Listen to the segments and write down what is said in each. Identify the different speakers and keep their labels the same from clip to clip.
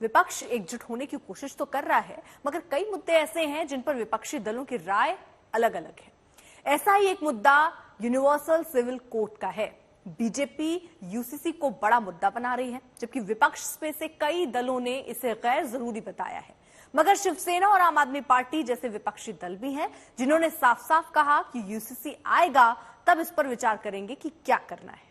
Speaker 1: विपक्ष एकजुट होने की कोशिश तो कर रहा है, मगर कई मुद्दे ऐसे हैं जिन पर विपक्षी दलों की राय अलग अलग है। ऐसा ही एक मुद्दा यूनिवर्सल सिविल कोड का है। बीजेपी यूसीसी को बड़ा मुद्दा बना रही है, जबकि विपक्ष में से कई दलों ने इसे गैर जरूरी बताया है। मगर शिवसेना और आम आदमी पार्टी जैसे विपक्षी दल भी हैं जिन्होंने साफ साफ कहा कि यूसीसी आएगा तब इस पर विचार करेंगे कि क्या करना है।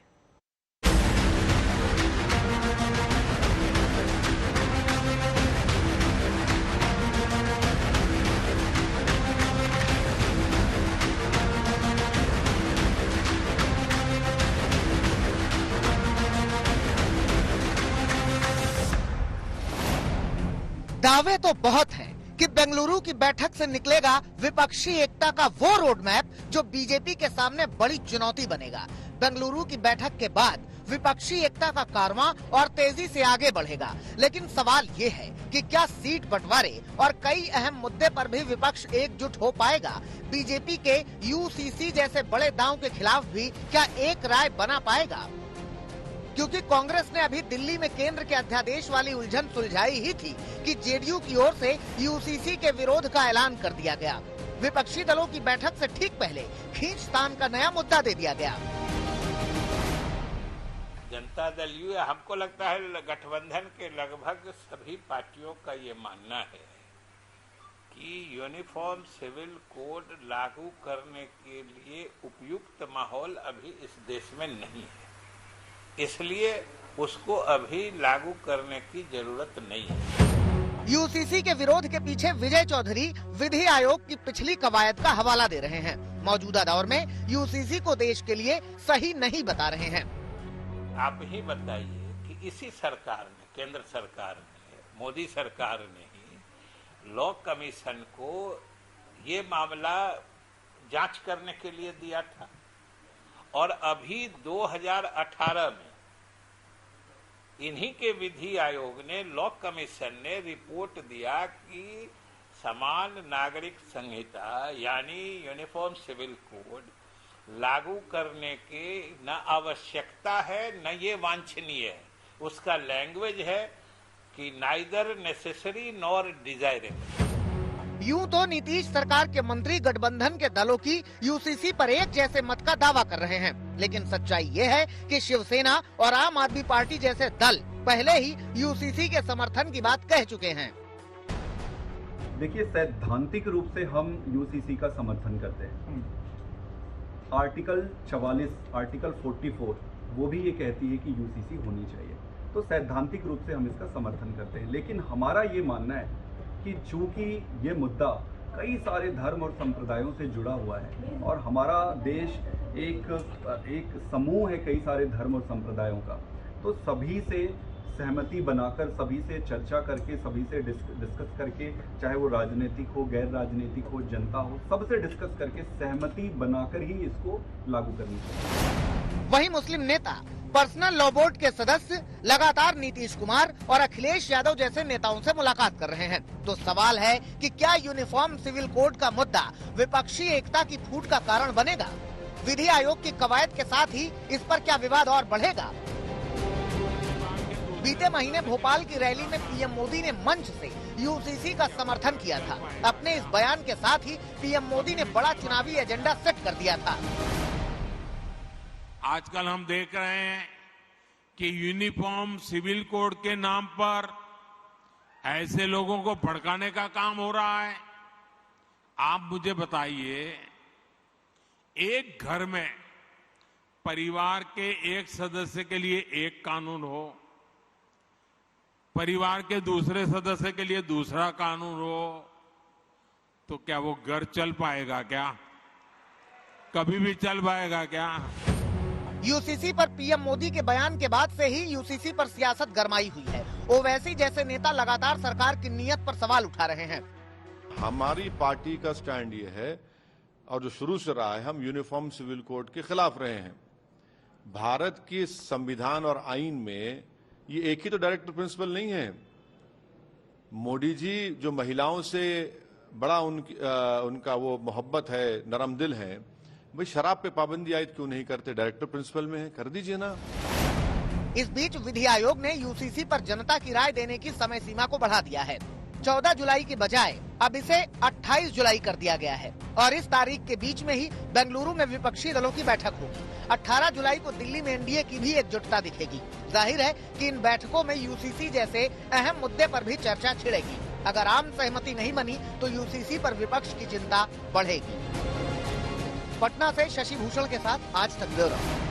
Speaker 2: दावे तो बहुत हैं कि बेंगलुरु की बैठक से निकलेगा विपक्षी एकता का वो रोड मैप जो बीजेपी के सामने बड़ी चुनौती बनेगा। बेंगलुरु की बैठक के बाद विपक्षी एकता का कारवां और तेजी से आगे बढ़ेगा। लेकिन सवाल ये है कि क्या सीट बंटवारे और कई अहम मुद्दे पर भी विपक्ष एकजुट हो पाएगा? बीजेपी के यूसीसी जैसे बड़े दांव के खिलाफ भी क्या एक राय बना पाएगा? क्योंकि कांग्रेस ने अभी दिल्ली में केंद्र के अध्यादेश वाली उलझन सुलझाई ही थी कि जेडीयू की ओर से यूसीसी के विरोध का ऐलान कर दिया गया। विपक्षी दलों की बैठक से ठीक पहले खींचतान का नया मुद्दा दे दिया गया।
Speaker 3: जनता दल यू, हमको लगता है गठबंधन के लगभग सभी पार्टियों का ये मानना है कि यूनिफॉर्म सिविल कोड लागू करने के लिए उपयुक्त माहौल अभी इस देश में नहीं है, इसलिए उसको अभी लागू करने की जरूरत नहीं है।
Speaker 2: यूसीसी के विरोध के पीछे विजय चौधरी विधि आयोग की पिछली कवायद का हवाला दे रहे हैं। मौजूदा दौर में यूसीसी को देश के लिए सही नहीं बता रहे हैं।
Speaker 3: आप ही बताइए कि इसी सरकार ने, केंद्र सरकार ने, मोदी सरकार ने ही लॉ कमीशन को ये मामला जांच करने के लिए दिया था और अभी 2018 में इन्हीं के विधि आयोग ने, लॉ कमीशन ने रिपोर्ट दिया कि समान नागरिक संहिता यानी यूनिफॉर्म सिविल कोड लागू करने की न आवश्यकता है न ये वांछनीय है। उसका लैंग्वेज है कि नाइदर नेसेसरी नॉर डिजायरेबल।
Speaker 2: यूं तो नीतीश सरकार के मंत्री गठबंधन के दलों की यूसीसी पर एक जैसे मत का दावा कर रहे हैं, लेकिन सच्चाई ये है कि शिवसेना और आम आदमी पार्टी जैसे दल पहले ही यूसीसी के समर्थन की बात कह चुके हैं।
Speaker 4: देखिए, सैद्धांतिक रूप से हम यूसीसी का समर्थन करते हैं। आर्टिकल 44, आर्टिकल 44 वो भी ये कहती है कि यूसीसी होनी चाहिए, तो सैद्धांतिक रूप से हम इसका समर्थन करते हैं। लेकिन हमारा ये मानना है कि चूंकि ये मुद्दा कई सारे धर्म और संप्रदायों से जुड़ा हुआ है और हमारा देश एक समूह है कई सारे धर्म और संप्रदायों का, तो सभी से सहमति बनाकर, सभी से चर्चा करके, सभी से डिस्कस करके, चाहे वो राजनीतिक हो, गैर राजनीतिक हो, जनता हो, सबसे डिस्कस करके सहमति बनाकर ही इसको लागू करनी चाहिए।
Speaker 2: वहीं मुस्लिम नेता, पर्सनल लॉ बोर्ड के सदस्य लगातार नीतीश कुमार और अखिलेश यादव जैसे नेताओं से मुलाकात कर रहे हैं। तो सवाल है कि क्या यूनिफॉर्म सिविल कोड का मुद्दा विपक्षी एकता की फूट का कारण बनेगा? विधि आयोग की कवायद के साथ ही इस पर क्या विवाद और बढ़ेगा? बीते महीने भोपाल की रैली में पीएम मोदी ने मंच से यूसीसी का समर्थन किया था। अपने इस बयान के साथ ही पीएम मोदी ने बड़ा चुनावी एजेंडा सेट कर दिया था।
Speaker 5: आजकल हम देख रहे हैं कि यूनिफॉर्म सिविल कोड के नाम पर ऐसे लोगों को भड़काने का काम हो रहा है। आप मुझे बताइए, एक घर में परिवार के एक सदस्य के लिए एक कानून हो, परिवार के दूसरे सदस्य के लिए दूसरा कानून हो, तो क्या वो घर चल पाएगा? क्या कभी भी चल पाएगा क्या?
Speaker 2: यूसीसी पर पीएम मोदी के बयान के बाद से ही यूसीसी पर सियासत गरमाई हुई है। ओवैसी जैसे नेता लगातार सरकार की नीयत पर सवाल उठा रहे हैं।
Speaker 6: हमारी पार्टी का स्टैंड ये है, और जो शुरू से रहा है, हम यूनिफॉर्म सिविल कोड के खिलाफ रहे हैं। भारत के संविधान और आईन में ये एक ही तो डायरेक्टर प्रिंसिपल नहीं है। मोदी जी जो महिलाओं से बड़ा उनका वो मोहब्बत है, नरम दिल है, भाई शराब पे पाबंदी आयद क्यों नहीं करते? डायरेक्टर प्रिंसिपल में है, कर दीजिए ना।
Speaker 2: इस बीच विधि आयोग ने यूसीसी पर जनता की राय देने की समय सीमा को बढ़ा दिया है। 14 जुलाई की बजाय अब इसे 28 जुलाई कर दिया गया है और इस तारीख के बीच में ही बेंगलुरु में विपक्षी दलों की बैठक होगी। 18 जुलाई को दिल्ली में एनडीए की भी एकजुटता दिखेगी। जाहिर है कि इन बैठकों में यूसीसी जैसे अहम मुद्दे पर भी चर्चा छिड़ेगी। अगर आम सहमति नहीं बनी तो यूसीसी पर विपक्ष की चिंता बढ़ेगी। पटना से शशि भूषण के साथ आज तक ब्यूरो।